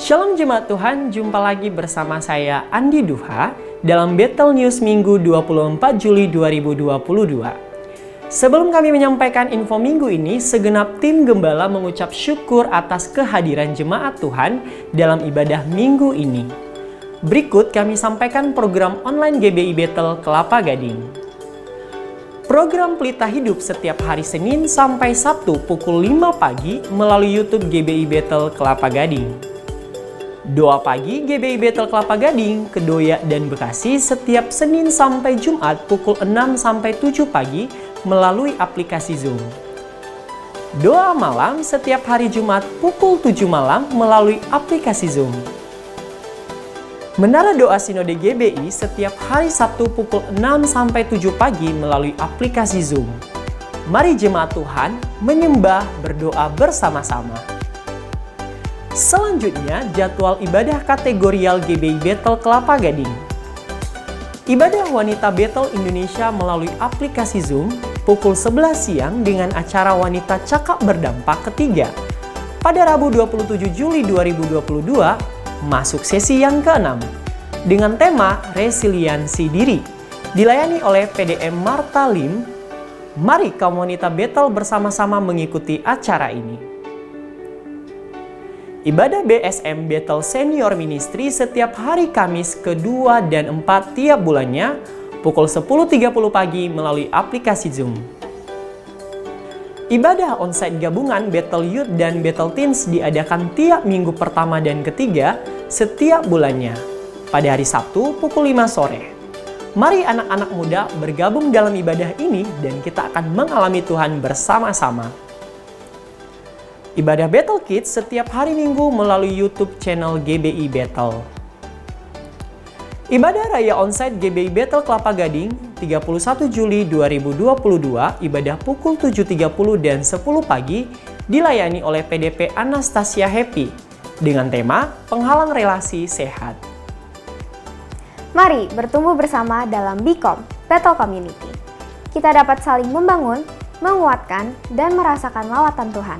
Shalom Jemaat Tuhan, jumpa lagi bersama saya Andi Duha dalam Battle News Minggu 24 Juli 2022. Sebelum kami menyampaikan info minggu ini, segenap tim Gembala mengucap syukur atas kehadiran Jemaat Tuhan dalam ibadah minggu ini. Berikut kami sampaikan program online GBI Battle Kelapa Gading. Program Pelita Hidup setiap hari Senin sampai Sabtu pukul 5 pagi melalui YouTube GBI Battle Kelapa Gading. Doa pagi GBI Battle Kelapa Gading, Kedoya, dan Bekasi setiap Senin sampai Jumat pukul 6 sampai 7 pagi melalui aplikasi Zoom. Doa malam setiap hari Jumat pukul 7 malam melalui aplikasi Zoom. Menara Doa Sinode GBI setiap hari Sabtu pukul 6 sampai 7 pagi melalui aplikasi Zoom. Mari Jemaat Tuhan menyembah berdoa bersama-sama. Selanjutnya, jadwal ibadah kategorial GBI Battle Kelapa Gading. Ibadah Wanita Battle Indonesia melalui aplikasi Zoom pukul 11 siang dengan acara Wanita Cakap Berdampak ketiga. Pada Rabu 27 Juli 2022, masuk sesi yang ke-6 dengan tema Resiliensi Diri. Dilayani oleh PDM Marta Lim. Mari kaum wanita battle bersama-sama mengikuti acara ini. Ibadah BSM Battle Senior Ministry setiap hari Kamis ke-2 dan 4 tiap bulannya pukul 10.30 pagi melalui aplikasi Zoom. Ibadah onsite gabungan Battle Youth dan Battle Teens diadakan tiap minggu pertama dan ketiga setiap bulannya pada hari Sabtu pukul 5 sore. Mari anak-anak muda bergabung dalam ibadah ini dan kita akan mengalami Tuhan bersama-sama. Ibadah Battle Kids setiap hari Minggu melalui YouTube channel GBI Battle. Ibadah Raya Onsite GBI Battle Kelapa Gading 31 Juli 2022, ibadah pukul 7.30 dan 10 pagi dilayani oleh PDP Anastasia Happy dengan tema Penghalang Relasi Sehat. Mari bertumbuh bersama dalam BCOM, Battle Community. Kita dapat saling membangun, menguatkan, dan merasakan lawatan Tuhan.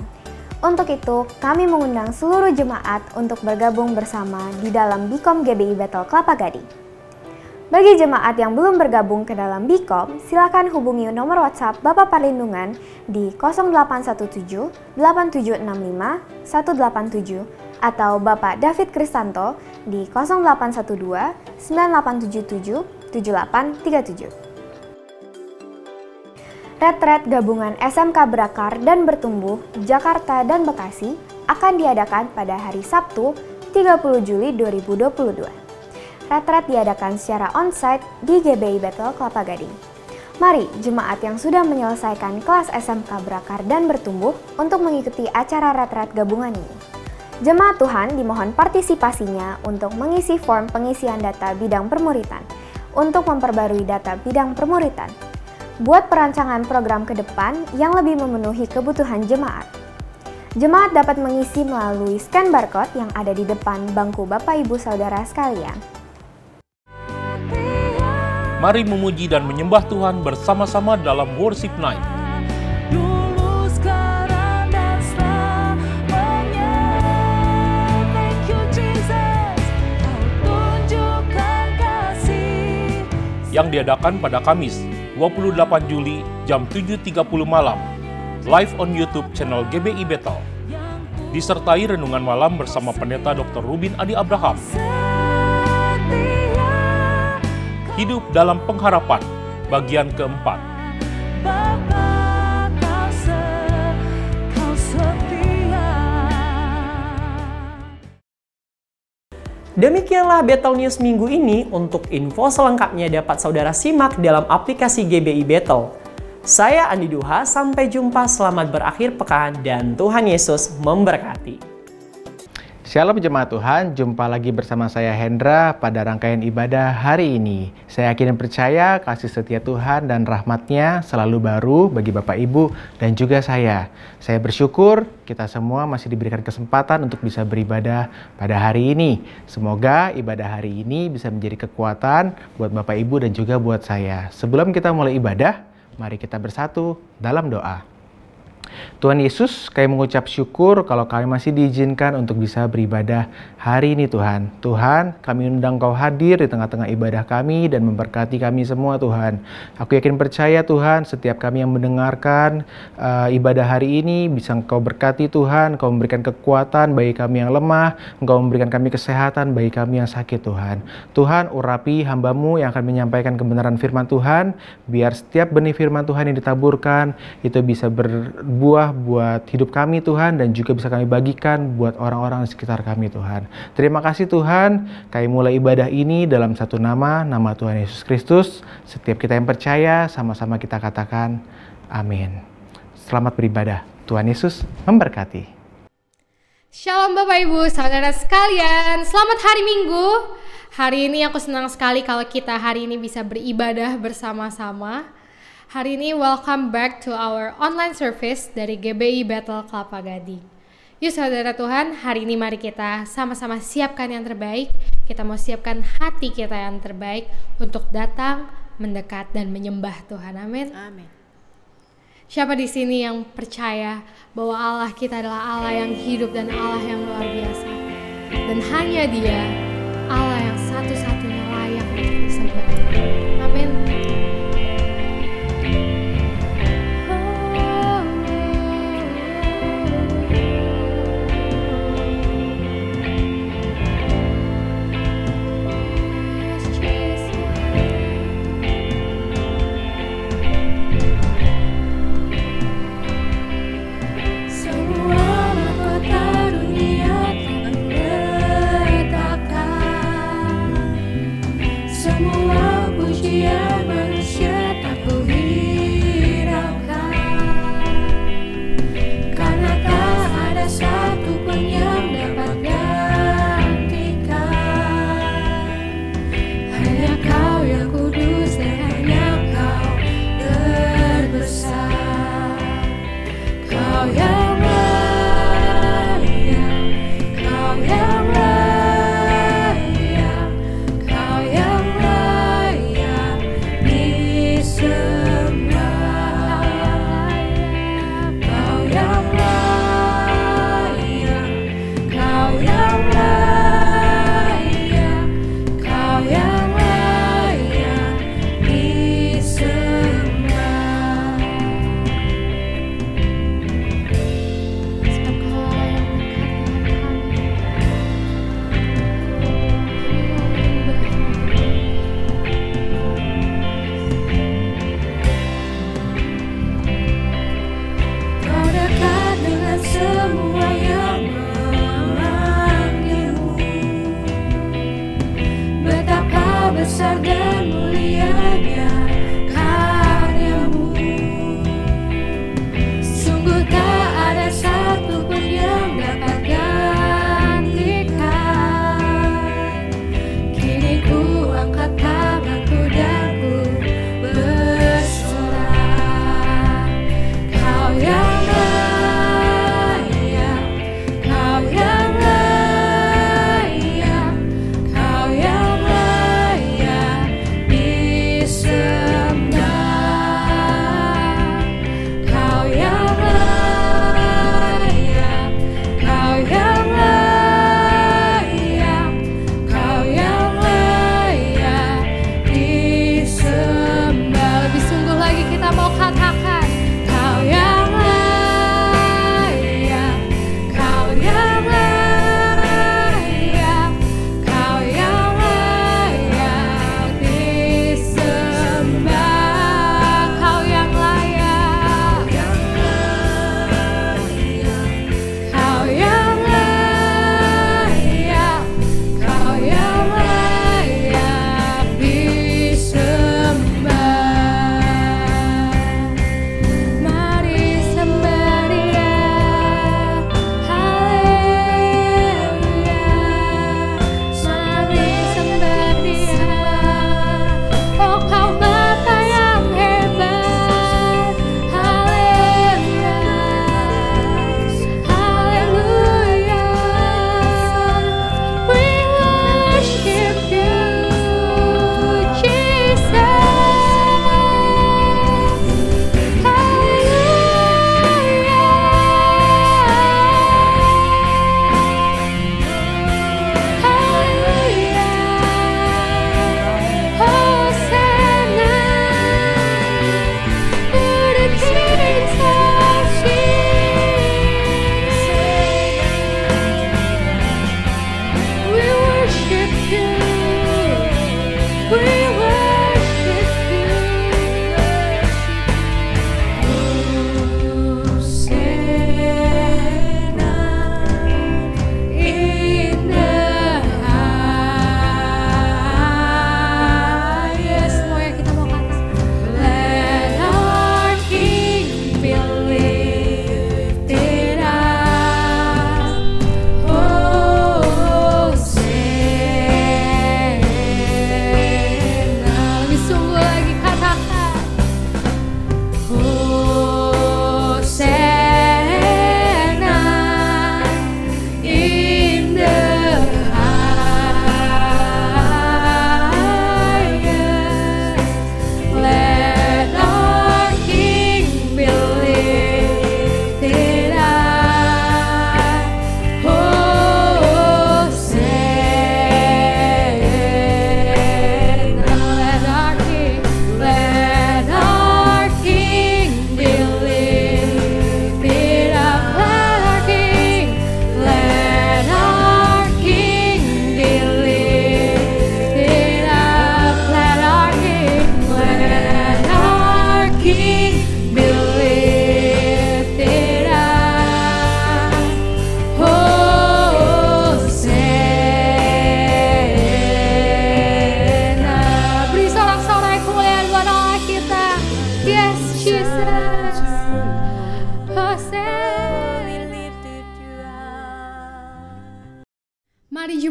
Untuk itu, kami mengundang seluruh jemaat untuk bergabung bersama di dalam BCOM GBI Battle Kelapa Gading. Bagi jemaat yang belum bergabung ke dalam BCOM, silakan hubungi nomor WhatsApp Bapak Perlindungan di 0817 8765 187 atau Bapak David Kristanto di 0812 9877 7837. Retret gabungan SMK Berakar dan Bertumbuh Jakarta dan Bekasi akan diadakan pada hari Sabtu 30 Juli 2022. Retret diadakan secara onsite di GBI Battle Kelapa Gading. Mari jemaat yang sudah menyelesaikan kelas SMK Berakar dan Bertumbuh untuk mengikuti acara retret gabungan ini. Jemaat Tuhan dimohon partisipasinya untuk mengisi form pengisian data bidang permuritan untuk memperbarui data bidang permuritan. Buat perancangan program ke depan yang lebih memenuhi kebutuhan jemaat. Jemaat dapat mengisi melalui scan barcode yang ada di depan bangku Bapak Ibu Saudara sekalian. Mari memuji dan menyembah Tuhan bersama-sama dalam Worship Night. Yang diadakan pada Kamis 28 Juli jam 7.30 malam, live on YouTube channel GBI Battle. Disertai renungan malam bersama Pendeta Dr. Rubin Adi Abraham. Hidup dalam pengharapan, bagian keempat. Demikianlah Battle News minggu ini. Untuk info selengkapnya dapat saudara simak dalam aplikasi GBI Battle. Saya Andi Duha, sampai jumpa, selamat berakhir pekan, dan Tuhan Yesus memberkati. Shalom Jemaat Tuhan, jumpa lagi bersama saya Hendra pada rangkaian ibadah hari ini. Saya yakin dan percaya kasih setia Tuhan dan rahmat-Nya selalu baru bagi Bapak Ibu dan juga saya. Saya bersyukur kita semua masih diberikan kesempatan untuk bisa beribadah pada hari ini. Semoga ibadah hari ini bisa menjadi kekuatan buat Bapak Ibu dan juga buat saya. Sebelum kita mulai ibadah, mari kita bersatu dalam doa. Tuhan Yesus, kami mengucap syukur kalau kami masih diizinkan untuk bisa beribadah hari ini Tuhan. Tuhan, kami undang Kau hadir di tengah-tengah ibadah kami dan memberkati kami semua Tuhan. Aku yakin percaya Tuhan, setiap kami yang mendengarkan ibadah hari ini bisa Engkau berkati Tuhan. Engkau memberikan kekuatan bagi kami yang lemah, Engkau memberikan kami kesehatan bagi kami yang sakit Tuhan. Tuhan, urapi hamba-Mu yang akan menyampaikan kebenaran firman Tuhan, biar setiap benih firman Tuhan yang ditaburkan itu bisa berbuah buat hidup kami Tuhan, dan juga bisa kami bagikan buat orang-orang di sekitar kami Tuhan. Terima kasih Tuhan, kami mulai ibadah ini dalam satu nama Tuhan Yesus Kristus. Setiap kita yang percaya, sama-sama kita katakan amin. Selamat beribadah. Tuhan Yesus memberkati. Shalom Bapak Ibu, saudara sekalian, selamat hari Minggu. Hari ini aku senang sekali kalau kita hari ini bisa beribadah bersama-sama. Hari ini welcome back to our online service dari GBI Bethel Kelapa Gading. Yuk saudara Tuhan, hari ini mari kita sama-sama siapkan yang terbaik. Kita mau siapkan hati kita yang terbaik untuk datang, mendekat, dan menyembah Tuhan. Amin. Amin. Siapa di sini yang percaya bahwa Allah kita adalah Allah yang hidup dan Allah yang luar biasa, dan hanya Dia Allah yang satu-satunya layak untuk disembah. Amin. Semua mahkota dunia telah Ku letakkan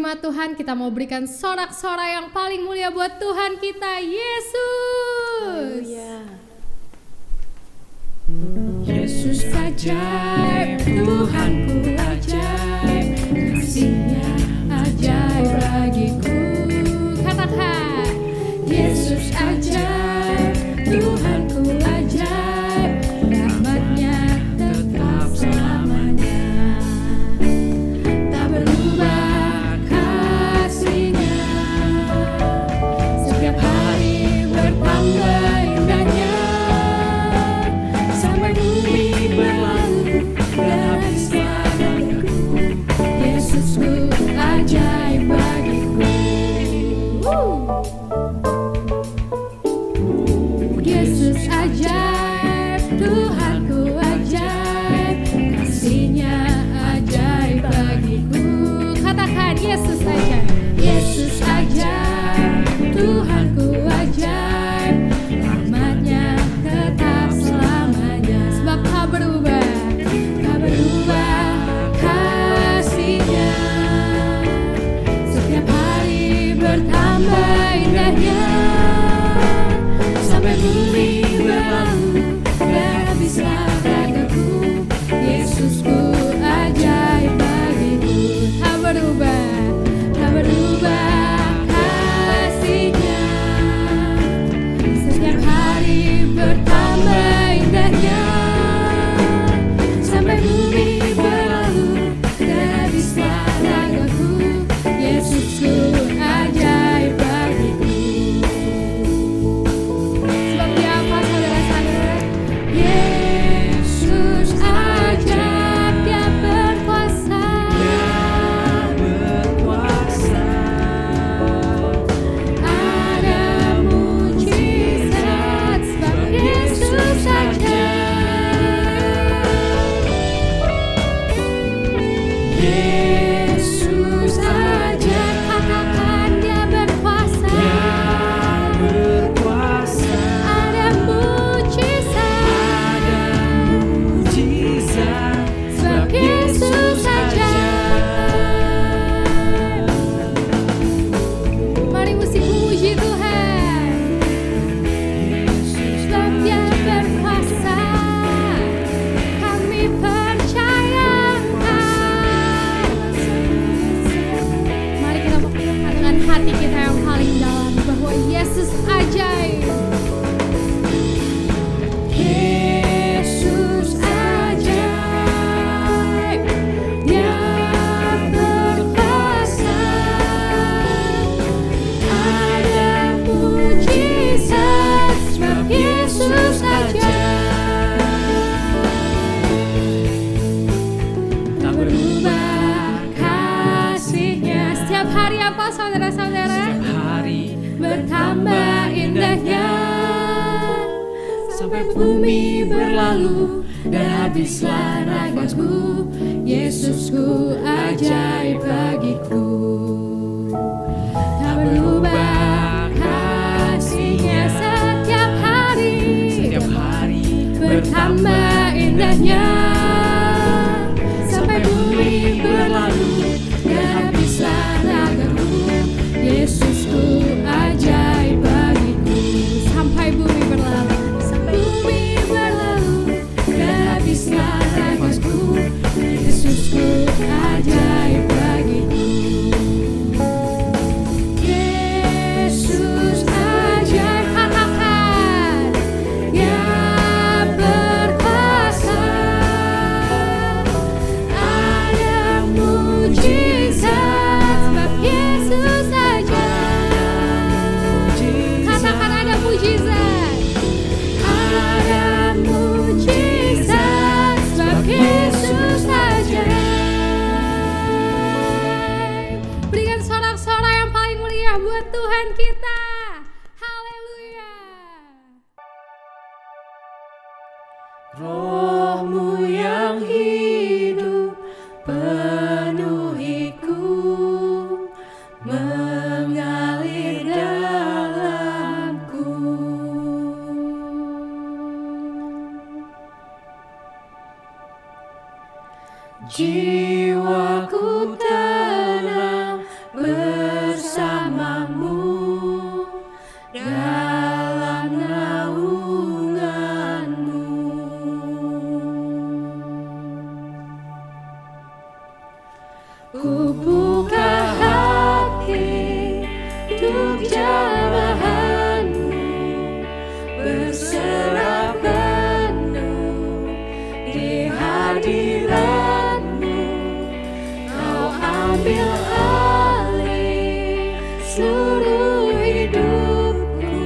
firman Tuhan, kita mau berikan sorak-sorai yang paling mulia buat Tuhan kita, Yesus. Yesus ajaib, Tuhanku ajaib, kasih-Nya ajaib bagiku. Katakan, Yesus ajaib, Tuhanku ajaib, rahmat-Nya tetap selamanya. Tak berubah kasih-Nya, setiap hari bertambah indahnya. Sampai bumi berlalu, habislah ragaku. Yesusku ajaib bagiku. Yesus ajaib, Tuhanku ajaib, kasih-Nya ajaib bagiku. katakan Yesus ajaib. Yesus ajaib, Tuhanku ajaib, rahmat-Nya tetap selamanya. Sebab tak berubah. Tak berubah kasih-Nya, setiap hari bertambah indahnya. Sampai bumi berlalu, dan habislah ragaku. Yesusku ajaib bagiku. Tak berubah. Tak berubah kasih-Nya, setiap hari bertambah indahnya. Sampai bumi berlalu, dan habislah ragaku. Yesusku ajaib bagiku. Sebab Dia apa, saudara-saudara? Yesus ajaib, Dia berkuasa. Ada mujizat, sebab Yesus ajaib. Yesus ajaib, katakan Dia berkuasa. Ada mujizat, sebab Yesus ajaib. Mari musik memuji Tuhan. Sebab Dia berkuasa, Kami percaya. Mari kita berkata dengan hati kita yang paling dalam bahwa Yesus ajaib. Yesus ajaib, Dia berkuasa. Ada mujizat, sebab Yesus ajaib. Tak berubah kasih-Nya, Setiap hari apa, saudara-saudara? bertambah indahnya. Sampai bumi berlalu, dan habislah ragaku. Yesusku ajaib bagiku. Tak berubah kasih-Nya, setiap hari bertambah indahnya. Sampai bumi berlalu, dan habislah ragaku. Yesusku ajaib bagiku. Sampai bumi berlalu. Bumi berlalu, dan habislah ragaku. Yesusku ajaib bagiku. Yesus ajaib, katakan Dia berkuasa. Ada mujizat, sebab Yesus ajaib. Katakan ada mujizat. Ada mujizat, sebab Yesus ajaib. Berikan sorak-sorai yang paling mulia buat Tuhan kita. Haleluya. Roh-Mu yang hidup penuhiku, mengalir dalamku. Jiwaku tenang berserah penuh di hadirat-Mu. Kau ambil alih seluruh hidupku,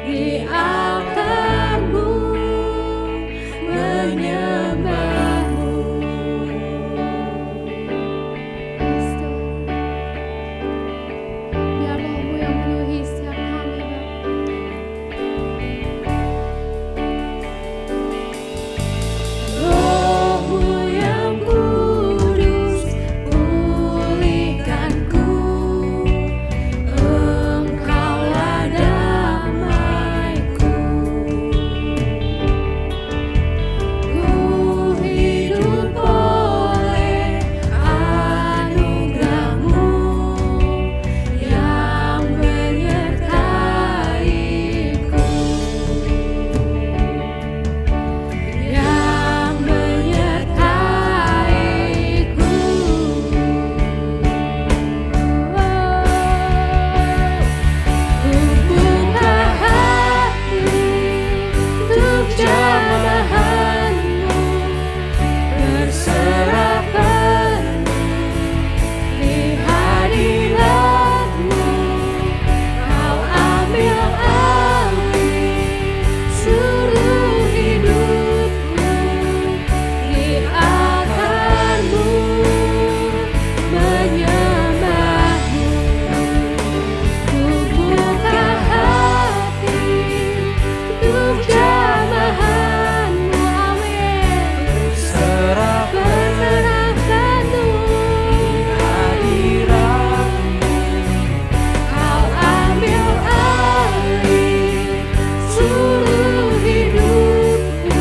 di altar-Mu menyembah-Mu. Biar Roh-Mu yang memenuhi setiap kami, Bapa. Roh-Mu yang kudus, pulihkanku. Engkaulah damaiku. Ku hidup oleh anugerah-Mu yang menyertaiku. Yang menyertaiku. Ku buka hati untuk jamahan-Mu, berserah penuh di hadirat-Mu. Kau ambil alih seluruh hidupku, di altar-Mu menyembah-Mu. Ku buka hati untuk jamahan-Mu, amin. Berserah penuh Kau ambil alih seluruh hidupku,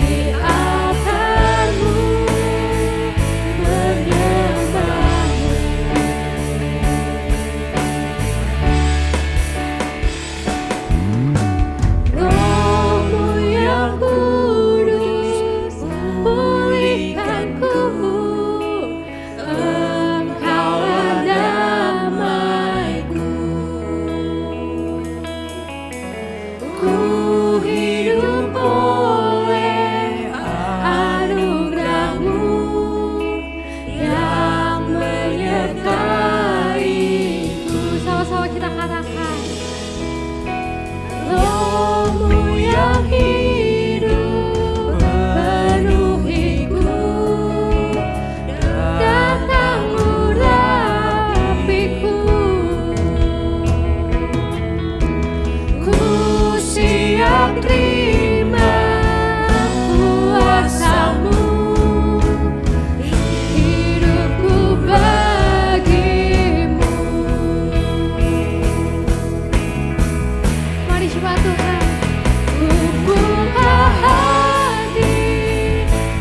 di altar-Mu menyembah-Mu. Roh-Mu yang kudus, pulihkanku. Engkaulah damaiku. Ku hidup oleh anugerah-Mu yang menyertaiku. Sama-sama kita katakan. Roh-Mu yang hidup penuhiku, datang urapiku. Ku siap terima kuasa-Mu, hidupku bagi-Mu. Mari coba Tuhan. Ku buka hati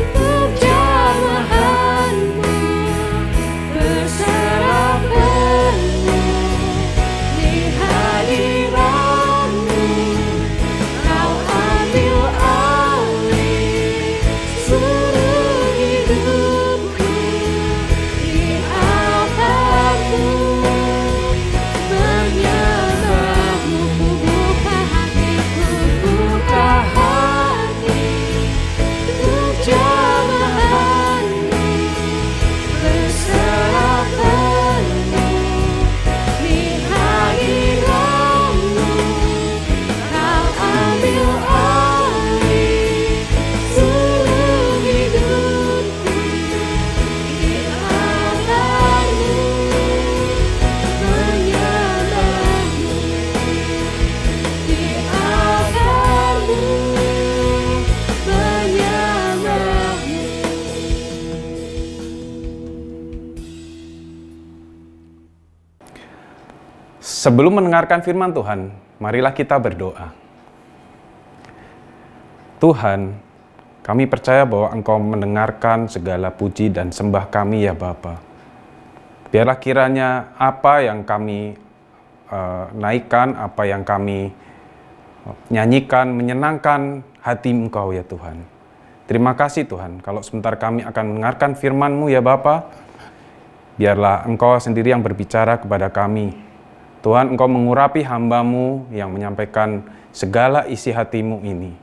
untuk jamahan-Mu, berserah penuh di hadirat-Mu. Kau ambil alih seluruh hidupku, di altar-Mu menyembah-Mu. Ku buka hati untuk jamahan-Mu, berserah penuh di hadirat-Mu. Kau ambil alih seluruh hidupku, di altar-Mu menyembah-Mu. Di altar-Mu menyembah-Mu. Sebelum mendengarkan firman Tuhan, marilah kita berdoa. Tuhan, kami percaya bahwa Engkau mendengarkan segala puji dan sembah kami ya Bapa. Biarlah kiranya apa yang kami naikkan, apa yang kami nyanyikan, menyenangkan hati Engkau ya Tuhan. Terima kasih Tuhan, kalau sebentar kami akan mendengarkan firman-Mu ya Bapa, biarlah Engkau sendiri yang berbicara kepada kami. Tuhan, Engkau mengurapi hamba-Mu yang menyampaikan segala isi hati-Mu ini.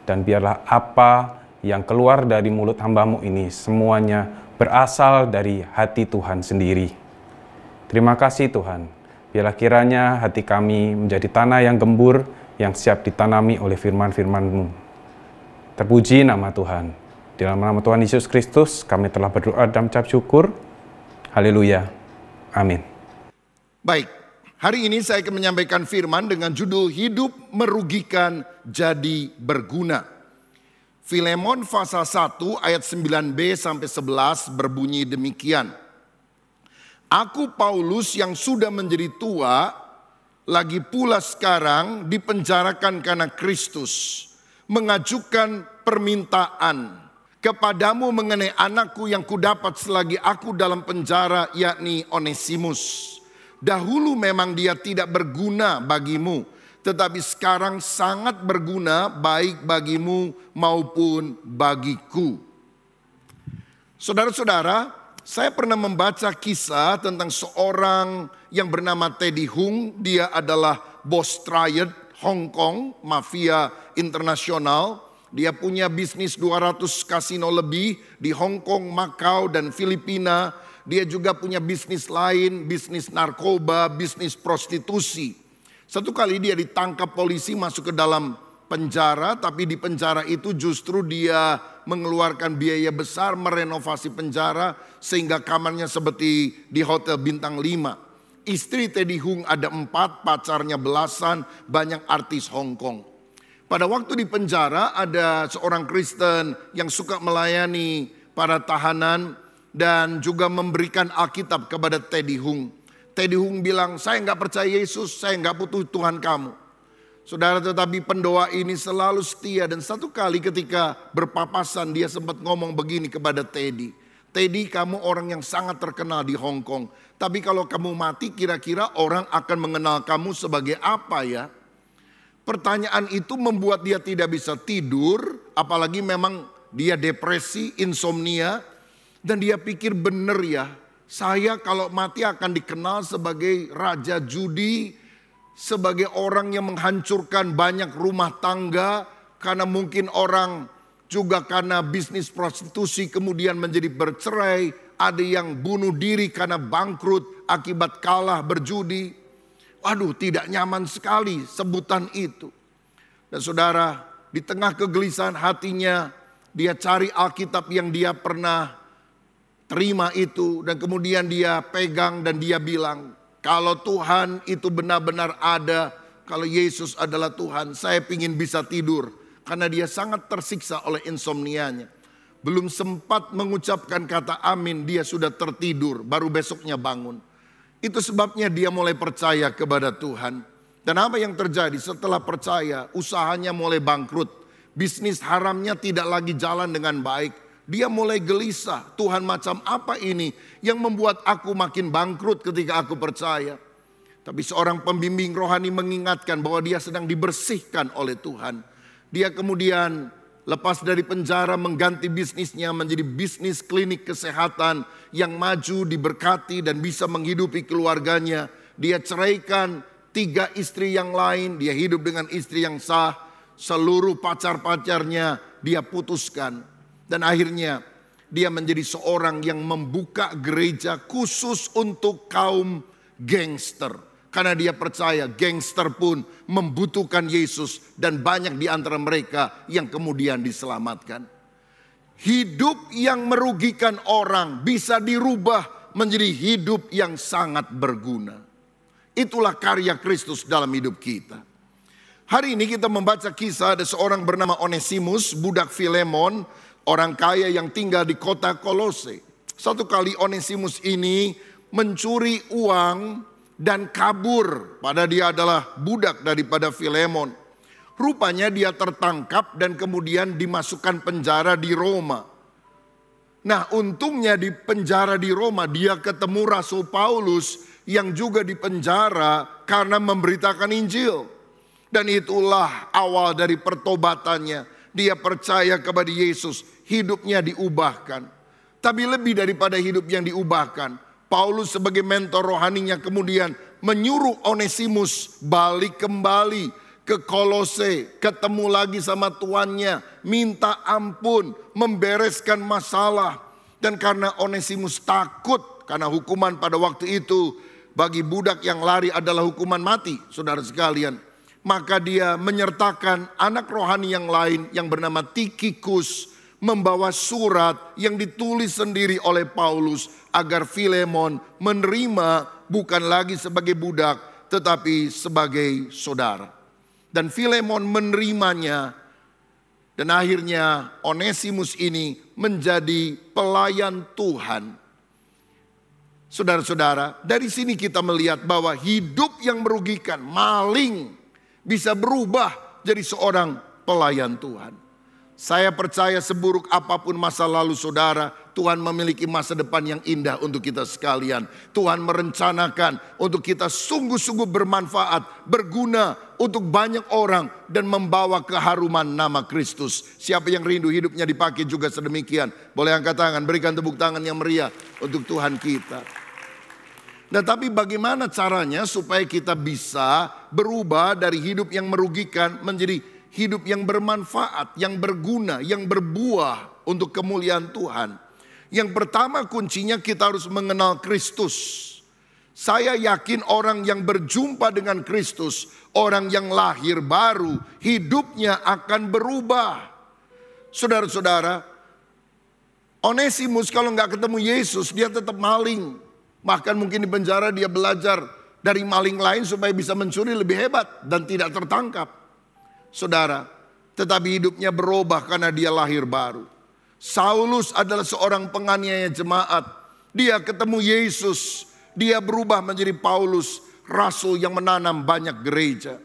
Dan biarlah apa yang keluar dari mulut hamba-Mu ini semuanya berasal dari hati Tuhan sendiri. Terima kasih Tuhan. Biarlah kiranya hati kami menjadi tanah yang gembur, yang siap ditanami oleh firman-firman-Mu. Terpuji nama Tuhan. Di dalam nama Tuhan Yesus Kristus kami telah berdoa dan mengucap syukur. Haleluya. Amin. Baik, hari ini saya akan menyampaikan firman dengan judul Hidup Merugikan Jadi Berguna. Filemon pasal 1 ayat 9b sampai 11 berbunyi demikian. Aku Paulus yang sudah menjadi tua, lagi pula sekarang dipenjarakan karena Kristus, mengajukan permintaan kepadamu mengenai anakku yang kudapat selagi aku dalam penjara, yakni Onesimus. Dahulu memang dia tidak berguna bagimu, tetapi sekarang sangat berguna baik bagimu maupun bagiku. Saudara-saudara, saya pernah membaca kisah tentang seorang yang bernama Teddy Hung. Dia adalah bos triad Hong Kong, mafia internasional. Dia punya bisnis 200 kasino lebih di Hong Kong, Macau, dan Filipina. Dia juga punya bisnis lain, bisnis narkoba, bisnis prostitusi. Satu kali dia ditangkap polisi masuk ke dalam penjara, tapi di penjara itu justru dia mengeluarkan biaya besar merenovasi penjara sehingga kamarnya seperti di hotel bintang 5. Istri Teddy Hung ada 4, pacarnya belasan, banyak artis Hong Kong. Pada waktu di penjara ada seorang Kristen yang suka melayani para tahanan dan juga memberikan Alkitab kepada Teddy Hung. Teddy Hung bilang, saya nggak percaya Yesus, saya nggak butuh Tuhan kamu. Saudara, tetapi pendoa ini selalu setia, dan satu kali ketika berpapasan dia sempat ngomong begini kepada Teddy. Teddy, kamu orang yang sangat terkenal di Hong Kong, tapi kalau kamu mati kira-kira orang akan mengenal kamu sebagai apa ya? Pertanyaan itu membuat dia tidak bisa tidur, apalagi memang dia depresi, insomnia. Dan dia pikir bener ya, saya kalau mati akan dikenal sebagai raja judi, sebagai orang yang menghancurkan banyak rumah tangga, karena mungkin orang juga karena bisnis prostitusi kemudian menjadi bercerai, ada yang bunuh diri karena bangkrut akibat kalah berjudi. Waduh, tidak nyaman sekali sebutan itu. Dan saudara, di tengah kegelisahan hatinya, dia cari Alkitab yang dia pernah terima itu, dan kemudian dia pegang dan dia bilang, kalau Tuhan itu benar-benar ada, kalau Yesus adalah Tuhan, saya ingin bisa tidur. Karena dia sangat tersiksa oleh insomnianya. Belum sempat mengucapkan kata amin, dia sudah tertidur, baru besoknya bangun. Itu sebabnya dia mulai percaya kepada Tuhan. Dan apa yang terjadi setelah percaya, usahanya mulai bangkrut. Bisnis haramnya tidak lagi jalan dengan baik. Dia mulai gelisah, Tuhan macam apa ini yang membuat aku makin bangkrut ketika aku percaya. Tapi seorang pembimbing rohani mengingatkan bahwa dia sedang dibersihkan oleh Tuhan. Dia kemudian lepas dari penjara mengganti bisnisnya menjadi bisnis klinik kesehatan yang maju, diberkati dan bisa menghidupi keluarganya. Dia ceraikan 3 istri yang lain, dia hidup dengan istri yang sah. Seluruh pacar-pacarnya dia putuskan. Dan akhirnya dia menjadi seorang yang membuka gereja khusus untuk kaum gangster. Karena dia percaya gangster pun membutuhkan Yesus, dan banyak di antara mereka yang kemudian diselamatkan. Hidup yang merugikan orang bisa dirubah menjadi hidup yang sangat berguna. Itulah karya Kristus dalam hidup kita. Hari ini kita membaca kisah ada seorang bernama Onesimus, budak Filemon, orang kaya yang tinggal di kota Kolose. Satu kali Onesimus ini mencuri uang dan kabur, padahal dia adalah budak daripada Filemon. Rupanya dia tertangkap dan kemudian dimasukkan penjara di Roma. Nah, untungnya di penjara di Roma dia ketemu Rasul Paulus yang juga di penjara karena memberitakan Injil. Dan itulah awal dari pertobatannya. Dia percaya kepada Yesus, hidupnya diubahkan. Tapi lebih daripada hidup yang diubahkan, Paulus sebagai mentor rohaninya kemudian menyuruh Onesimus balik kembali ke Kolose, ketemu lagi sama tuannya, minta ampun, membereskan masalah. Dan karena Onesimus takut, karena hukuman pada waktu itu bagi budak yang lari adalah hukuman mati, saudara sekalian, maka dia menyertakan anak rohani yang lain yang bernama Tikhikus, membawa surat yang ditulis sendiri oleh Paulus agar Filemon menerima bukan lagi sebagai budak tetapi sebagai saudara. Dan Filemon menerimanya, dan akhirnya Onesimus ini menjadi pelayan Tuhan. Saudara-saudara, dari sini kita melihat bahwa hidup yang merugikan, maling, bisa berubah jadi seorang pelayan Tuhan. Saya percaya seburuk apapun masa lalu saudara, Tuhan memiliki masa depan yang indah untuk kita sekalian. Tuhan merencanakan untuk kita sungguh-sungguh bermanfaat, berguna untuk banyak orang dan membawa keharuman nama Kristus. Siapa yang rindu hidupnya dipakai juga sedemikian? Boleh angkat tangan, berikan tepuk tangan yang meriah untuk Tuhan kita. Nah, tapi bagaimana caranya supaya kita bisa berubah dari hidup yang merugikan menjadi hidup yang bermanfaat, yang berguna, yang berbuah untuk kemuliaan Tuhan? Yang pertama kuncinya kita harus mengenal Kristus. Saya yakin orang yang berjumpa dengan Kristus, orang yang lahir baru, hidupnya akan berubah. Saudara-saudara, Onesimus kalau nggak ketemu Yesus, dia tetap maling. Bahkan mungkin di penjara dia belajar dari maling lain supaya bisa mencuri lebih hebat dan tidak tertangkap. Saudara, tetapi hidupnya berubah karena dia lahir baru. Saulus adalah seorang penganiaya jemaat. Dia ketemu Yesus, dia berubah menjadi Paulus, rasul yang menanam banyak gereja.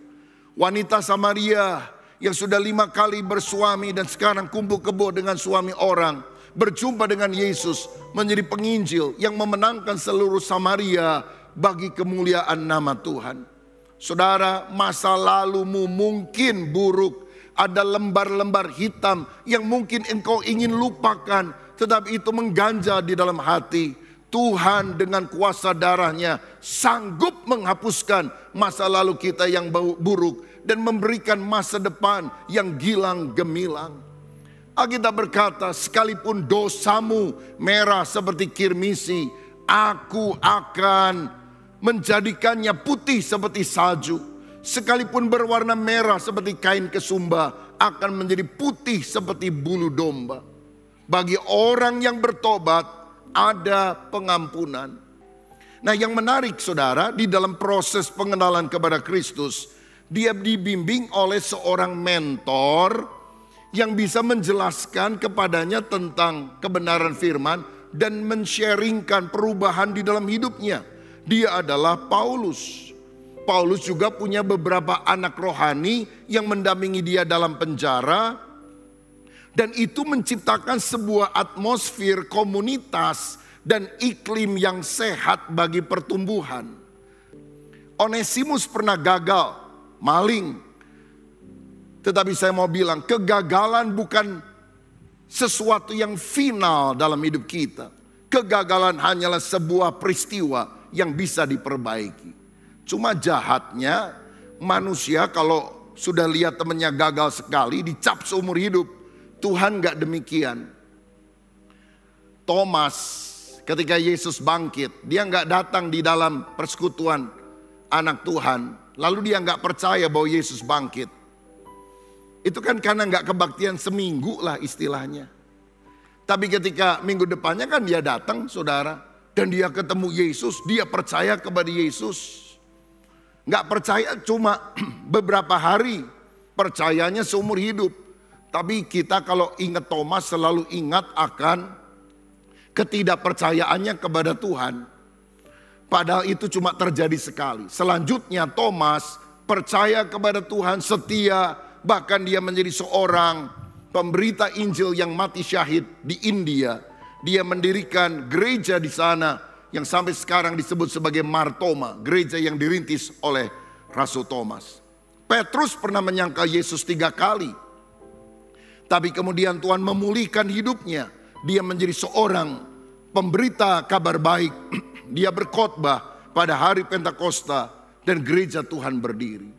Wanita Samaria yang sudah 5 kali bersuami dan sekarang kumpul kebo dengan suami orang, berjumpa dengan Yesus, menjadi penginjil yang memenangkan seluruh Samaria bagi kemuliaan nama Tuhan. Saudara, masa lalumu mungkin buruk. Ada lembar-lembar hitam yang mungkin engkau ingin lupakan, tetapi itu mengganja di dalam hati. Tuhan dengan kuasa darahnya sanggup menghapuskan masa lalu kita yang buruk dan memberikan masa depan yang gilang gemilang. Alkitab berkata, sekalipun dosamu merah seperti kirmisi, aku akan menjadikannya putih seperti salju. Sekalipun berwarna merah seperti kain kesumba, akan menjadi putih seperti bulu domba. Bagi orang yang bertobat ada pengampunan. Nah, yang menarik saudara, di dalam proses pengenalan kepada Kristus, dia dibimbing oleh seorang mentor yang bisa menjelaskan kepadanya tentang kebenaran firman dan men-sharingkan perubahan di dalam hidupnya. Dia adalah Paulus. Paulus juga punya beberapa anak rohani yang mendampingi dia dalam penjara. Dan itu menciptakan sebuah atmosfer komunitas dan iklim yang sehat bagi pertumbuhan. Onesimus pernah gagal, maling. Tetapi saya mau bilang, kegagalan bukan sesuatu yang final dalam hidup kita. Kegagalan hanyalah sebuah peristiwa yang bisa diperbaiki. Cuma jahatnya manusia kalau sudah lihat temannya gagal sekali, dicap seumur hidup. Tuhan gak demikian. Thomas ketika Yesus bangkit, dia gak datang di dalam persekutuan anak Tuhan. Lalu dia gak percaya bahwa Yesus bangkit. Itu kan karena gak kebaktian seminggu lah istilahnya. Tapi ketika minggu depannya kan dia datang saudara. Dan dia ketemu Yesus, dia percaya kepada Yesus. Gak percaya cuma beberapa hari, percayanya seumur hidup. Tapi kita kalau ingat Thomas selalu ingat akan ketidakpercayaannya kepada Tuhan. Padahal itu cuma terjadi sekali. Selanjutnya Thomas percaya kepada Tuhan, setia. Bahkan dia menjadi seorang pemberita Injil yang mati syahid di India. Dia mendirikan gereja di sana yang sampai sekarang disebut sebagai Mar Thoma, gereja yang dirintis oleh Rasul Thomas. Petrus pernah menyangkal Yesus 3 kali. Tapi kemudian Tuhan memulihkan hidupnya. Dia menjadi seorang pemberita kabar baik. Dia berkhotbah pada hari Pentakosta dan gereja Tuhan berdiri.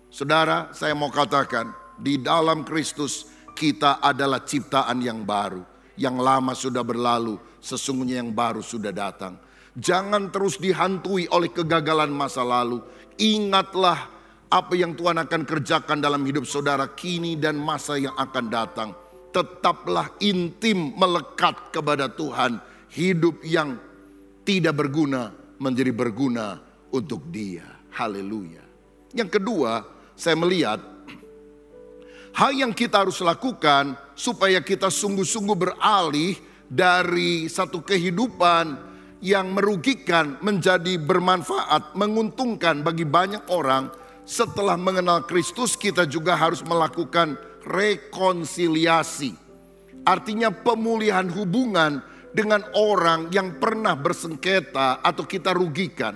Saudara, saya mau katakan, di dalam Kristus kita adalah ciptaan yang baru. Yang lama sudah berlalu, sesungguhnya yang baru sudah datang. Jangan terus dihantui oleh kegagalan masa lalu. Ingatlah apa yang Tuhan akan kerjakan dalam hidup saudara kini dan masa yang akan datang. Tetaplah intim melekat kepada Tuhan. Hidup yang tidak berguna menjadi berguna untuk Dia. Haleluya. Yang kedua, saya melihat hal yang kita harus lakukan supaya kita sungguh-sungguh beralih dari satu kehidupan yang merugikan menjadi bermanfaat, menguntungkan bagi banyak orang. Setelah mengenal Kristus, kita juga harus melakukan rekonsiliasi. Artinya pemulihan hubungan dengan orang yang pernah bersengketa atau kita rugikan.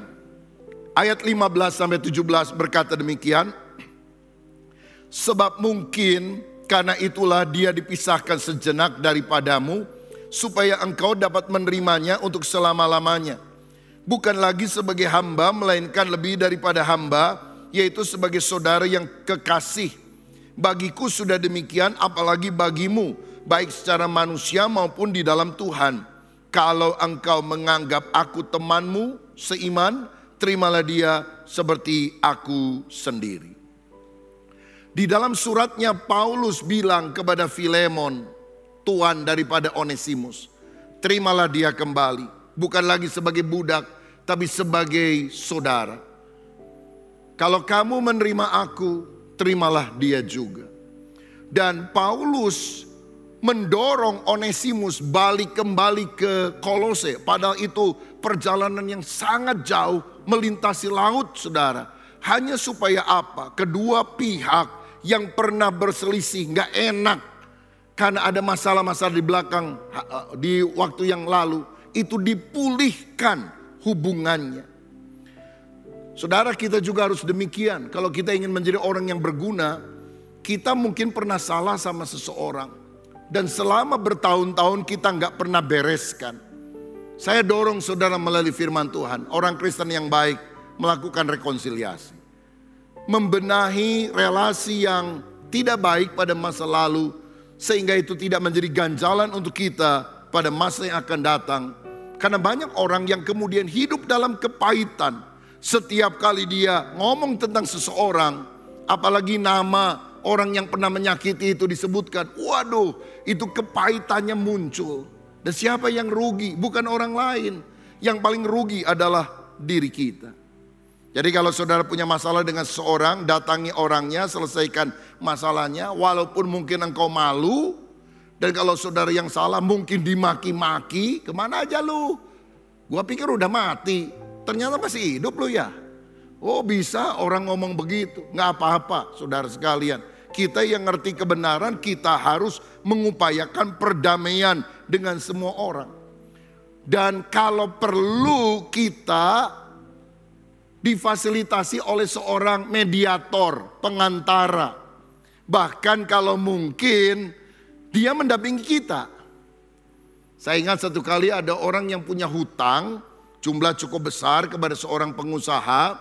Ayat 15-17 berkata demikian. Sebab mungkin karena itulah dia dipisahkan sejenak daripadamu, supaya engkau dapat menerimanya untuk selama-lamanya. Bukan lagi sebagai hamba, melainkan lebih daripada hamba, yaitu sebagai saudara yang kekasih. Bagiku sudah demikian, apalagi bagimu, baik secara manusia maupun di dalam Tuhan. Kalau engkau menganggap aku temanmu seiman, terimalah dia seperti aku sendiri. Di dalam suratnya Paulus bilang kepada Filemon, tuan daripada Onesimus, terimalah dia kembali, bukan lagi sebagai budak, tapi sebagai saudara. Kalau kamu menerima aku, terimalah dia juga. Dan Paulus mendorong Onesimus balik kembali ke Kolose, padahal itu perjalanan yang sangat jauh, melintasi laut, saudara. Hanya supaya apa? Kedua pihak yang pernah berselisih, gak enak karena ada masalah-masalah di belakang, di waktu yang lalu, itu dipulihkan hubungannya. Saudara, kita juga harus demikian. Kalau kita ingin menjadi orang yang berguna, kita mungkin pernah salah sama seseorang, dan selama bertahun-tahun kita gak pernah bereskan. Saya dorong saudara melalui firman Tuhan, orang Kristen yang baik melakukan rekonsiliasi, membenahi relasi yang tidak baik pada masa lalu, sehingga itu tidak menjadi ganjalan untuk kita pada masa yang akan datang. Karena banyak orang yang kemudian hidup dalam kepahitan. Setiap kali dia ngomong tentang seseorang, apalagi nama orang yang pernah menyakiti itu disebutkan, waduh, itu kepahitannya muncul. Dan siapa yang rugi? Bukan orang lain. Yang paling rugi adalah diri kita. Jadi kalau saudara punya masalah dengan seseorang, datangi orangnya, selesaikan masalahnya. Walaupun mungkin engkau malu, dan kalau saudara yang salah mungkin dimaki-maki, kemana aja lu? Gua pikir udah mati, ternyata masih hidup lu ya. Oh bisa orang ngomong begitu, gak apa-apa saudara sekalian. Kita yang ngerti kebenaran, kita harus mengupayakan perdamaian dengan semua orang. Dan kalau perlu kita difasilitasi oleh seorang mediator, pengantara. Bahkan kalau mungkin dia mendampingi kita. Saya ingat satu kali ada orang yang punya hutang, jumlah cukup besar kepada seorang pengusaha.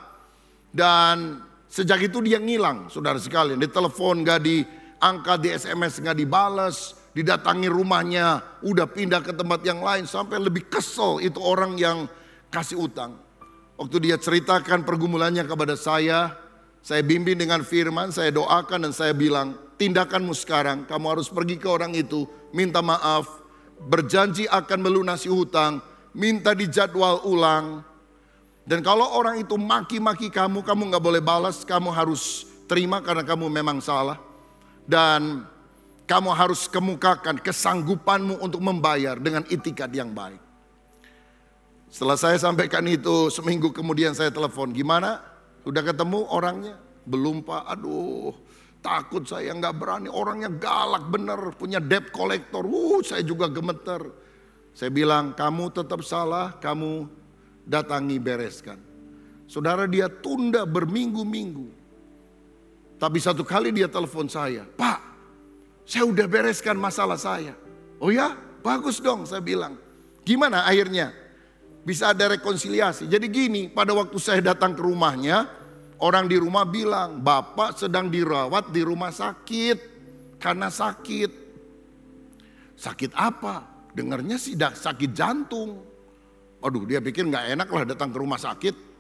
Dan sejak itu dia ngilang, saudara sekalian. Ditelepon gak diangkat, di SMS gak dibalas, didatangi rumahnya, udah pindah ke tempat yang lain. Sampai lebih kesel itu orang yang kasih utang. Waktu dia ceritakan pergumulannya kepada saya bimbing dengan firman, saya doakan dan saya bilang, tindakanmu sekarang, kamu harus pergi ke orang itu, minta maaf, berjanji akan melunasi hutang, minta dijadwal ulang. Dan kalau orang itu maki-maki kamu gak boleh balas, kamu harus terima karena kamu memang salah. Dan kamu harus kemukakan kesanggupanmu untuk membayar dengan itikat yang baik. Setelah saya sampaikan itu, seminggu kemudian saya telepon, gimana? Udah ketemu orangnya? Belum pak, aduh takut saya, nggak berani. Orangnya galak bener, punya debt collector. Saya juga gemeter. Saya bilang, kamu tetap salah, kamu datangi bereskan. Saudara, dia tunda berminggu-minggu. Tapi satu kali dia telepon saya, Pak, saya udah bereskan masalah saya. Oh ya, bagus dong, saya bilang. Gimana akhirnya? Bisa ada rekonsiliasi. Jadi gini, pada waktu saya datang ke rumahnya, orang di rumah bilang, Bapak sedang dirawat di rumah sakit karena sakit. Sakit apa? Dengarnya sih sakit jantung. Aduh, dia pikir nggak enak lah datang ke rumah sakit.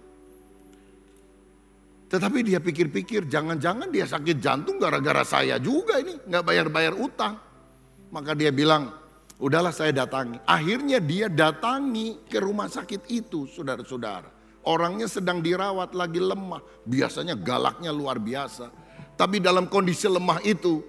Tetapi dia pikir-pikir, jangan-jangan dia sakit jantung gara-gara saya juga ini, nggak bayar-bayar utang. Maka dia bilang, udahlah saya datangi. Akhirnya dia datangi ke rumah sakit itu, saudara-saudara. Orangnya sedang dirawat, lagi lemah. Biasanya galaknya luar biasa. Tapi dalam kondisi lemah itu,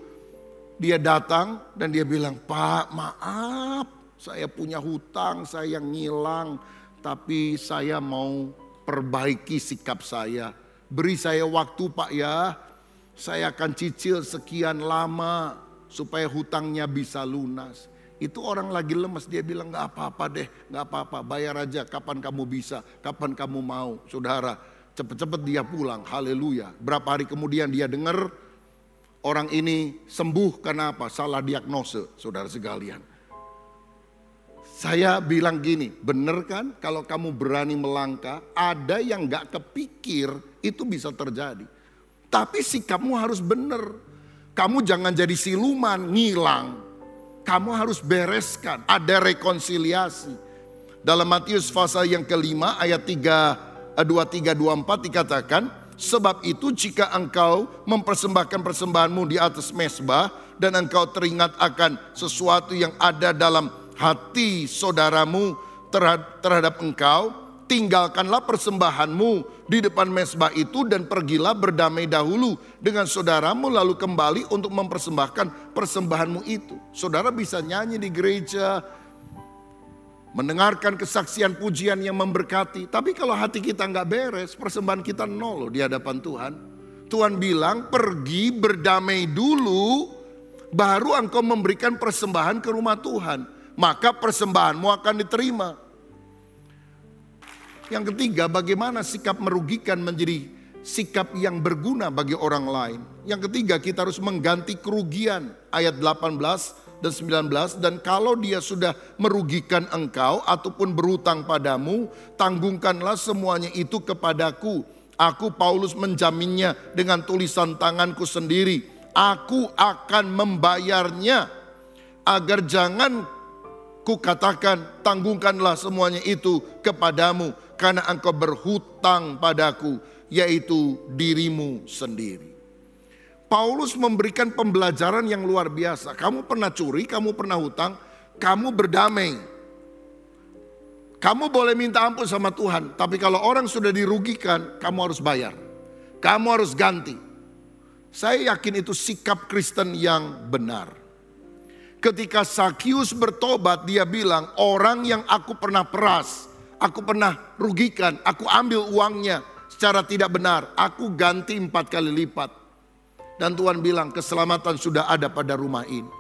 dia datang dan dia bilang, Pak maaf, saya punya hutang, saya ngilang. Tapi saya mau perbaiki sikap saya. Beri saya waktu Pak ya, saya akan cicil sekian lama supaya hutangnya bisa lunas. Itu orang lagi lemes, dia bilang gak apa-apa deh, gak apa-apa, bayar aja kapan kamu bisa, kapan kamu mau. Saudara, cepet-cepet dia pulang, haleluya. Berapa hari kemudian dia dengar orang ini sembuh karena apa? Salah diagnose, saudara sekalian. Saya bilang gini, bener kan kalau kamu berani melangkah, ada yang gak kepikir itu bisa terjadi. Tapi sikapmu harus bener. Kamu jangan jadi siluman, ngilang. Kamu harus bereskan, ada rekonsiliasi. Dalam Matius pasal yang kelima ayat 23-24 dikatakan, sebab itu jika engkau mempersembahkan persembahanmu di atas mezbah dan engkau teringat akan sesuatu yang ada dalam hati saudaramu terhadap engkau, tinggalkanlah persembahanmu di depan mezbah itu dan pergilah berdamai dahulu dengan saudaramu lalu kembali untuk mempersembahkan persembahanmu itu. Saudara bisa nyanyi di gereja, mendengarkan kesaksian pujian yang memberkati, tapi kalau hati kita nggak beres, persembahan kita nol di hadapan Tuhan. Tuhan bilang pergi berdamai dulu, baru engkau memberikan persembahan ke rumah Tuhan, maka persembahanmu akan diterima. Yang ketiga, bagaimana sikap merugikan menjadi sikap yang berguna bagi orang lain. Yang ketiga, kita harus mengganti kerugian. Ayat 18 dan 19, dan kalau dia sudah merugikan engkau ataupun berhutang padamu, tanggungkanlah semuanya itu kepadaku. Aku Paulus menjaminnya dengan tulisan tanganku sendiri. Aku akan membayarnya, agar jangan kukatakan tanggungkanlah semuanya itu kepadamu, karena engkau berhutang padaku, yaitu dirimu sendiri. Paulus memberikan pembelajaran yang luar biasa. Kamu pernah curi, kamu pernah hutang, kamu berdamai. Kamu boleh minta ampun sama Tuhan, tapi kalau orang sudah dirugikan, kamu harus bayar. Kamu harus ganti. Saya yakin itu sikap Kristen yang benar. Ketika Sakius bertobat, dia bilang, orang yang aku pernah peras, aku pernah rugikan, aku ambil uangnya secara tidak benar, aku ganti 4 kali lipat. Dan Tuhan bilang keselamatan sudah ada pada rumah ini.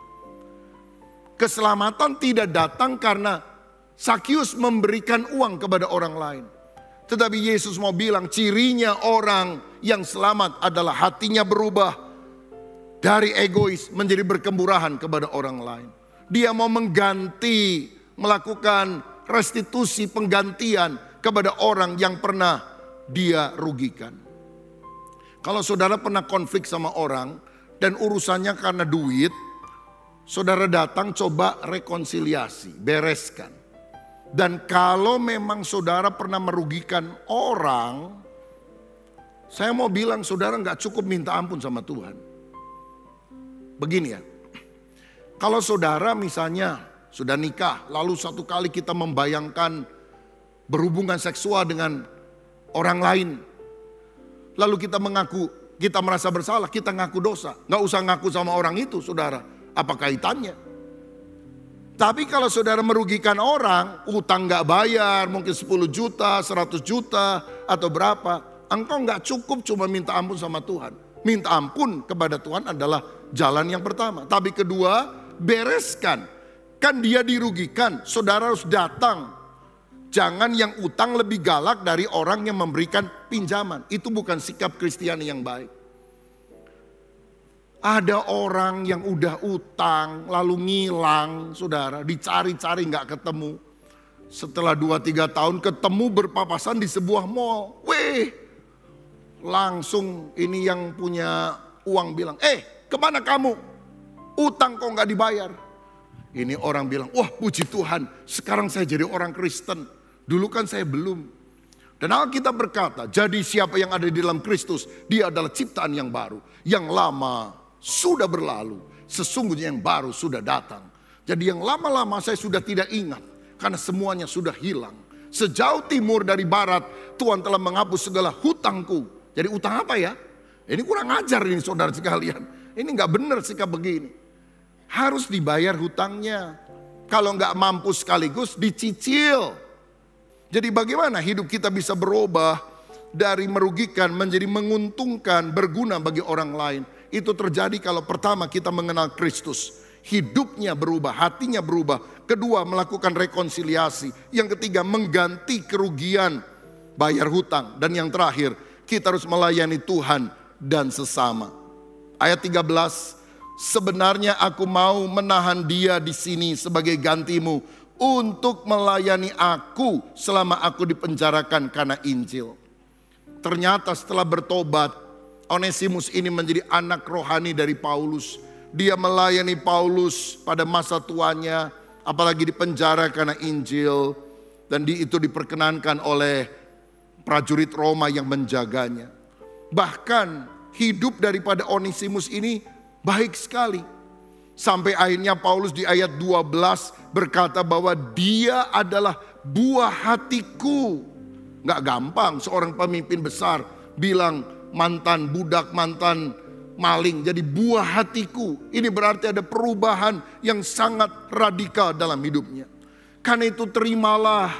Keselamatan tidak datang karena Sakius memberikan uang kepada orang lain. Tetapi Yesus mau bilang cirinya orang yang selamat adalah hatinya berubah dari egois menjadi berkemurahan kepada orang lain. Dia mau mengganti, melakukan restitusi, penggantian kepada orang yang pernah dia rugikan. Kalau saudara pernah konflik sama orang dan urusannya karena duit, saudara datang coba rekonsiliasi, bereskan. Dan kalau memang saudara pernah merugikan orang, saya mau bilang saudara nggak cukup minta ampun sama Tuhan. Begini ya, kalau saudara misalnya sudah nikah, lalu satu kali kita membayangkan berhubungan seksual dengan orang lain, lalu kita mengaku, kita merasa bersalah, kita ngaku dosa. Nggak usah ngaku sama orang itu, saudara. Apa kaitannya? Tapi kalau saudara merugikan orang, utang nggak bayar, mungkin 10 juta, 100 juta, atau berapa, engkau nggak cukup cuma minta ampun sama Tuhan. Minta ampun kepada Tuhan adalah jalan yang pertama. Tapi kedua, bereskan. Kan dia dirugikan, saudara harus datang. Jangan yang utang lebih galak dari orang yang memberikan pinjaman. Itu bukan sikap Kristiani yang baik. Ada orang yang udah utang lalu ngilang, saudara, dicari-cari nggak ketemu. Setelah 2-3 tahun ketemu berpapasan di sebuah mall. Langsung ini yang punya uang bilang, kemana kamu? Utang kok nggak dibayar? Ini orang bilang, wah puji Tuhan, sekarang saya jadi orang Kristen. Dulu kan saya belum. Dan Alkitab berkata, jadi siapa yang ada di dalam Kristus, dia adalah ciptaan yang baru. Yang lama sudah berlalu, sesungguhnya yang baru sudah datang. Jadi yang lama-lama saya sudah tidak ingat, karena semuanya sudah hilang. Sejauh timur dari barat, Tuhan telah menghapus segala hutangku. Jadi utang apa ya? Ini kurang ajar ini saudara sekalian. Ini nggak benar sikap begini. Harus dibayar hutangnya. Kalau nggak mampu sekaligus dicicil. Jadi bagaimana hidup kita bisa berubah dari merugikan menjadi menguntungkan, berguna bagi orang lain. Itu terjadi kalau pertama kita mengenal Kristus. Hidupnya berubah, hatinya berubah. Kedua, melakukan rekonsiliasi. Yang ketiga, mengganti kerugian, bayar hutang. Dan yang terakhir, kita harus melayani Tuhan dan sesama. Ayat 13, sebenarnya aku mau menahan dia di sini sebagai gantimu untuk melayani aku selama aku dipenjarakan karena Injil. Ternyata setelah bertobat, Onesimus ini menjadi anak rohani dari Paulus. Dia melayani Paulus pada masa tuanya, apalagi dipenjara karena Injil. Dan itu diperkenankan oleh prajurit Roma yang menjaganya. Bahkan hidup daripada Onesimus ini baik sekali. Sampai akhirnya Paulus di ayat 12 berkata bahwa dia adalah buah hatiku. Gak gampang seorang pemimpin besar bilang mantan budak, mantan maling jadi buah hatiku. Ini berarti ada perubahan yang sangat radikal dalam hidupnya. Karena itu terimalah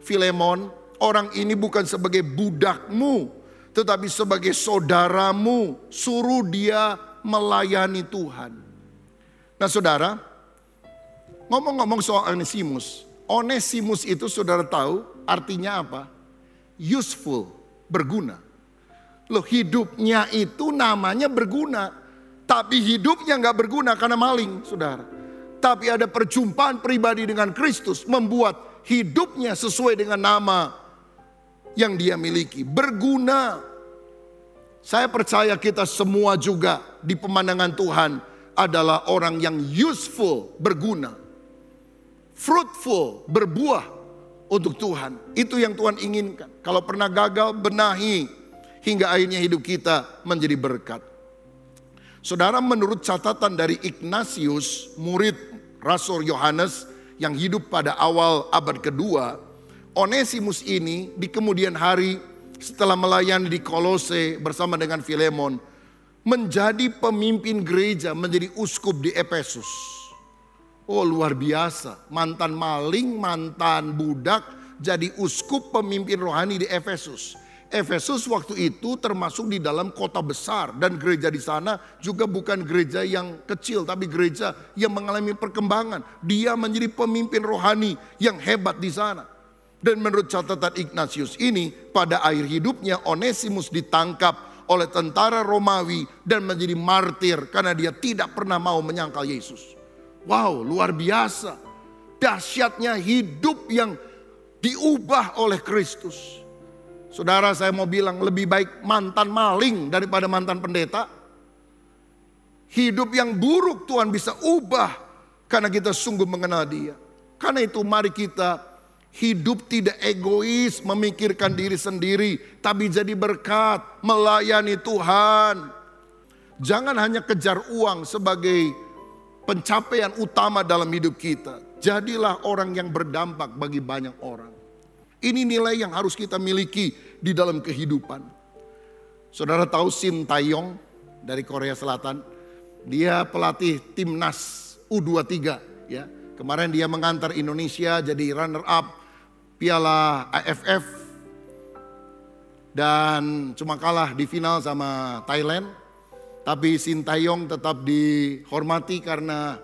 Filemon, orang ini bukan sebagai budakmu, tetapi sebagai saudaramu. Suruh dia melayani Tuhan. Nah saudara, ngomong-ngomong soal Onesimus. Onesimus itu saudara tahu artinya apa? Useful, berguna. Loh hidupnya itu namanya berguna. Tapi hidupnya gak berguna karena maling saudara. Tapi ada perjumpaan pribadi dengan Kristus membuat hidupnya sesuai dengan nama yang dia miliki. Berguna. Saya percaya kita semua juga di pemandangan Tuhan adalah orang yang useful, berguna. Fruitful, berbuah untuk Tuhan. Itu yang Tuhan inginkan. Kalau pernah gagal, benahi. Hingga akhirnya hidup kita menjadi berkat. Saudara, menurut catatan dari Ignatius, murid Rasul Yohanes yang hidup pada awal abad kedua, Onesimus ini di kemudian hari setelah melayani di Kolose bersama dengan Filemon, menjadi pemimpin gereja, menjadi uskup di Efesus. Oh luar biasa, mantan maling, mantan budak, jadi uskup pemimpin rohani di Efesus. Efesus waktu itu termasuk di dalam kota besar dan gereja di sana juga bukan gereja yang kecil tapi gereja yang mengalami perkembangan. Dia menjadi pemimpin rohani yang hebat di sana. Dan menurut catatan Ignatius ini pada akhir hidupnya Onesimus ditangkap oleh tentara Romawi dan menjadi martir karena dia tidak pernah mau menyangkal Yesus. Wow, luar biasa. Dahsyatnya hidup yang diubah oleh Kristus. Saudara, saya mau bilang lebih baik mantan maling daripada mantan pendeta. Hidup yang buruk Tuhan bisa ubah karena kita sungguh mengenal Dia. Karena itu mari kita hidup tidak egois, memikirkan diri sendiri, tapi jadi berkat, melayani Tuhan. Jangan hanya kejar uang sebagai pencapaian utama dalam hidup kita. Jadilah orang yang berdampak bagi banyak orang. Ini nilai yang harus kita miliki di dalam kehidupan. Saudara tahu Shin Tae-yong dari Korea Selatan. Dia pelatih timnas U23 ya. Kemarin dia mengantar Indonesia jadi runner up Piala AFF. Dan cuma kalah di final sama Thailand. Tapi Shin Tae-yong tetap dihormati karena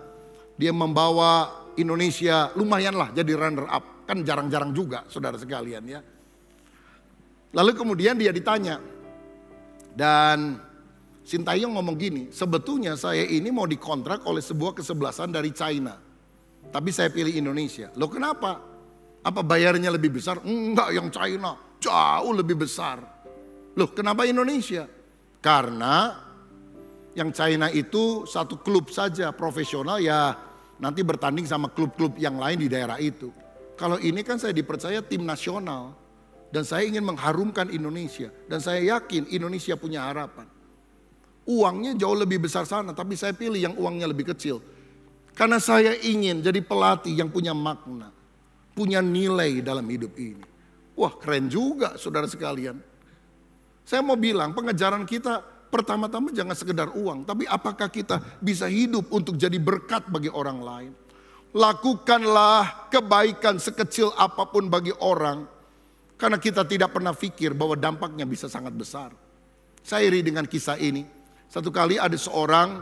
dia membawa Indonesia lumayanlah jadi runner up. Kan jarang-jarang juga saudara sekalian ya. Lalu kemudian dia ditanya. Dan Shin Tae-yong ngomong gini, sebetulnya saya ini mau dikontrak oleh sebuah kesebelasan dari China. Tapi saya pilih Indonesia. Loh kenapa? Apa bayarnya lebih besar? Enggak, yang China jauh lebih besar. Loh, kenapa Indonesia? Karena yang China itu satu klub saja profesional, ya nanti bertanding sama klub-klub yang lain di daerah itu. Kalau ini kan saya dipercaya tim nasional dan saya ingin mengharumkan Indonesia dan saya yakin Indonesia punya harapan. Uangnya jauh lebih besar sana, tapi saya pilih yang uangnya lebih kecil. Karena saya ingin jadi pelatih yang punya makna, punya nilai dalam hidup ini. Wah, keren juga saudara sekalian. Saya mau bilang pengejaran kita pertama-tama jangan sekedar uang, tapi apakah kita bisa hidup untuk jadi berkat bagi orang lain. Lakukanlah kebaikan sekecil apapun bagi orang, karena kita tidak pernah pikir bahwa dampaknya bisa sangat besar. Saya iri dengan kisah ini. Satu kali ada seorang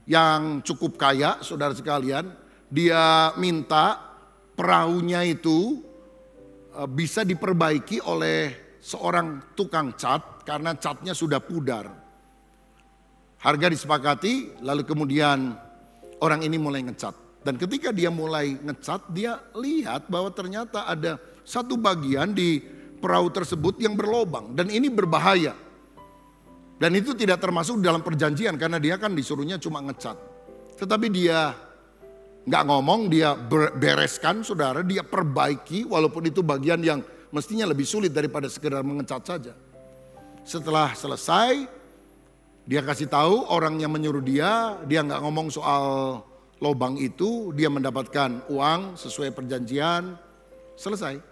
yang cukup kaya, saudara sekalian. Dia minta perahunya itu bisa diperbaiki oleh seorang tukang cat karena catnya sudah pudar. Harga disepakati, lalu kemudian orang ini mulai ngecat. Dan ketika dia mulai ngecat, dia lihat bahwa ternyata ada satu bagian di perahu tersebut yang berlobang. Dan ini berbahaya. Dan itu tidak termasuk dalam perjanjian karena dia kan disuruhnya cuma ngecat. Tetapi dia nggak ngomong, dia bereskan saudara, dia perbaiki walaupun itu bagian yang mestinya lebih sulit daripada sekedar mengecat saja. Setelah selesai, dia kasih tahu orang yang menyuruh dia nggak ngomong soal lobang itu, dia mendapatkan uang sesuai perjanjian, selesai.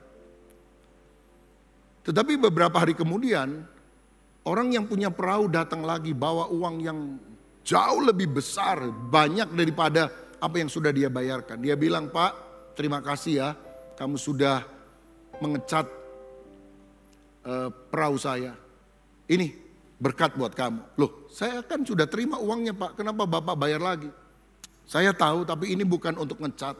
Tetapi beberapa hari kemudian, orang yang punya perahu datang lagi bawa uang yang jauh lebih besar, banyak daripada apa yang sudah dia bayarkan. Dia bilang, "Pak, terima kasih ya, kamu sudah mengecat perahu saya. Ini berkat buat kamu." Loh, saya kan sudah terima uangnya Pak, kenapa Bapak bayar lagi? Saya tahu, tapi ini bukan untuk ngecat.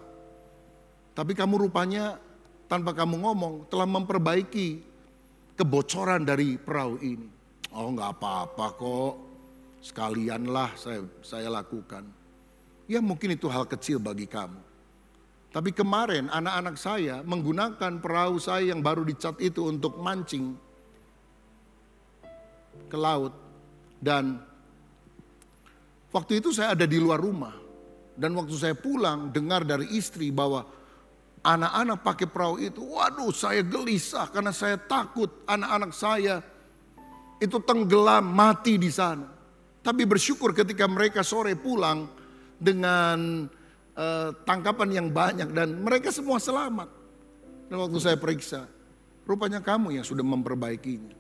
Tapi kamu rupanya tanpa kamu ngomong telah memperbaiki kebocoran dari perahu ini. Oh, nggak apa-apa kok, sekalianlah saya lakukan. Ya mungkin itu hal kecil bagi kamu. Tapi kemarin anak-anak saya menggunakan perahu saya yang baru dicat itu untuk mancing ke laut. Dan waktu itu saya ada di luar rumah. Dan waktu saya pulang dengar dari istri bahwa anak-anak pakai perahu itu. Waduh, saya gelisah karena saya takut anak-anak saya itu tenggelam mati di sana. Tapi bersyukur ketika mereka sore pulang dengan tangkapan yang banyak dan mereka semua selamat. Dan waktu saya periksa, rupanya kamu yang sudah memperbaikinya.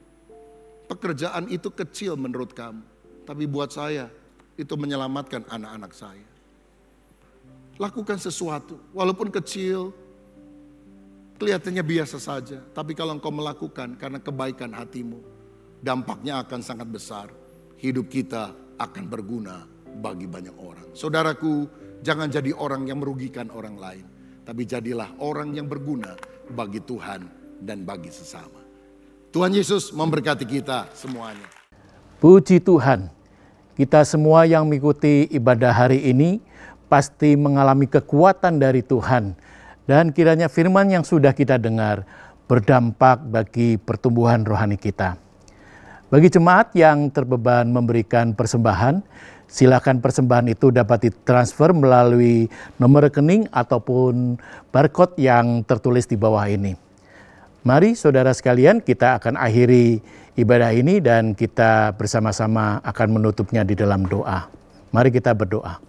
Pekerjaan itu kecil menurut kamu, tapi buat saya itu menyelamatkan anak-anak saya. Lakukan sesuatu, walaupun kecil, kelihatannya biasa saja. Tapi kalau engkau melakukan karena kebaikan hatimu, dampaknya akan sangat besar. Hidup kita akan berguna bagi banyak orang. Saudaraku, jangan jadi orang yang merugikan orang lain, tapi jadilah orang yang berguna bagi Tuhan dan bagi sesama. Tuhan Yesus memberkati kita semuanya. Puji Tuhan, kita semua yang mengikuti ibadah hari ini pasti mengalami kekuatan dari Tuhan. Dan kiranya firman yang sudah kita dengar berdampak bagi pertumbuhan rohani kita. Bagi jemaat yang terbeban memberikan persembahan, silakan persembahan itu dapat ditransfer melalui nomor rekening ataupun barcode yang tertulis di bawah ini. Mari saudara sekalian, kita akan akhiri ibadah ini dan kita bersama-sama akan menutupnya di dalam doa. Mari kita berdoa.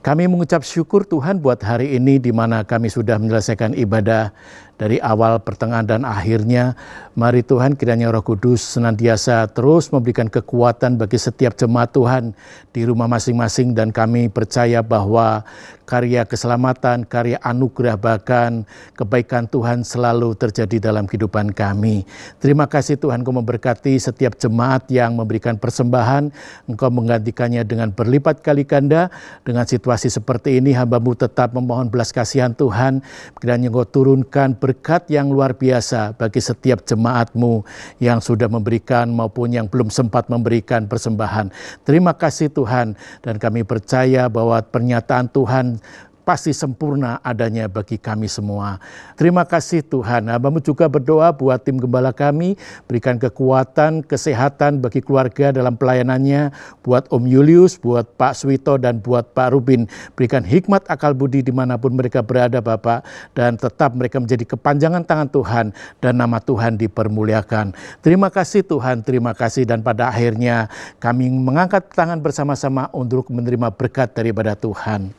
Kami mengucap syukur Tuhan buat hari ini di mana kami sudah menyelesaikan ibadah dari awal, pertengahan, dan akhirnya. Mari Tuhan kiranya Roh Kudus senantiasa terus memberikan kekuatan bagi setiap jemaat Tuhan di rumah masing-masing, dan kami percaya bahwa karya keselamatan, karya anugerah, bahkan kebaikan Tuhan selalu terjadi dalam kehidupan kami. Terima kasih Tuhan, Engkau memberkati setiap jemaat yang memberikan persembahan, Engkau menggantikannya dengan berlipat kali ganda. Dengan situasi seperti ini, hamba-Mu tetap memohon belas kasihan Tuhan, kiranya Engkau turunkan berkat yang luar biasa bagi setiap jemaat-Mu yang sudah memberikan maupun yang belum sempat memberikan persembahan. Terima kasih Tuhan, dan kami percaya bahwa pernyataan Tuhan pasti sempurna adanya bagi kami semua. Terima kasih Tuhan. Hamba-Mu juga berdoa buat tim gembala kami, berikan kekuatan, kesehatan bagi keluarga dalam pelayanannya, buat Om Julius, buat Pak Swito, dan buat Pak Rubin. Berikan hikmat akal budi dimanapun mereka berada Bapak, dan tetap mereka menjadi kepanjangan tangan Tuhan, dan nama Tuhan dipermuliakan. Terima kasih Tuhan, terima kasih. Dan pada akhirnya kami mengangkat tangan bersama-sama untuk menerima berkat daripada Tuhan.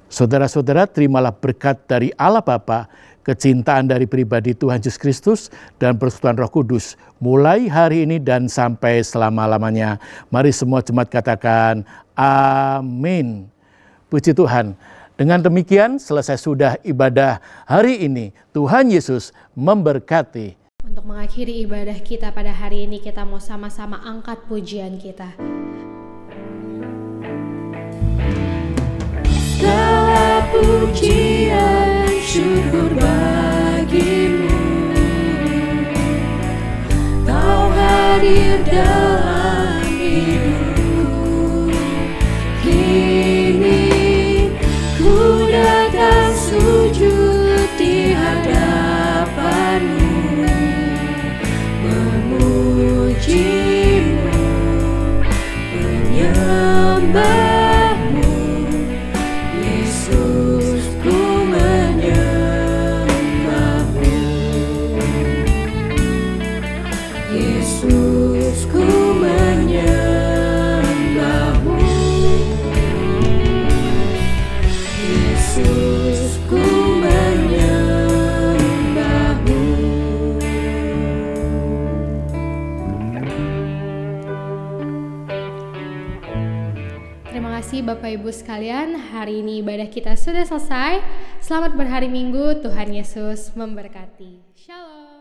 Saudara-saudara, terimalah berkat dari Allah Bapa, kecintaan dari pribadi Tuhan Yesus Kristus, dan persekutuan Roh Kudus, mulai hari ini dan sampai selama-lamanya. Mari semua jemaat katakan, amin. Puji Tuhan. Dengan demikian, selesai sudah ibadah hari ini. Tuhan Yesus memberkati. Untuk mengakhiri ibadah kita pada hari ini, kita mau sama-sama angkat pujian kita. Segala pujian syukur bagimu, Kau hadir dalam hidupku. Kini ku datang sujud di hadapan-Mu, memuji-Mu, menyembah. Terima kasih Bapak Ibu sekalian, hari ini ibadah kita sudah selesai. Selamat berhari Minggu, Tuhan Yesus memberkati. Shalom.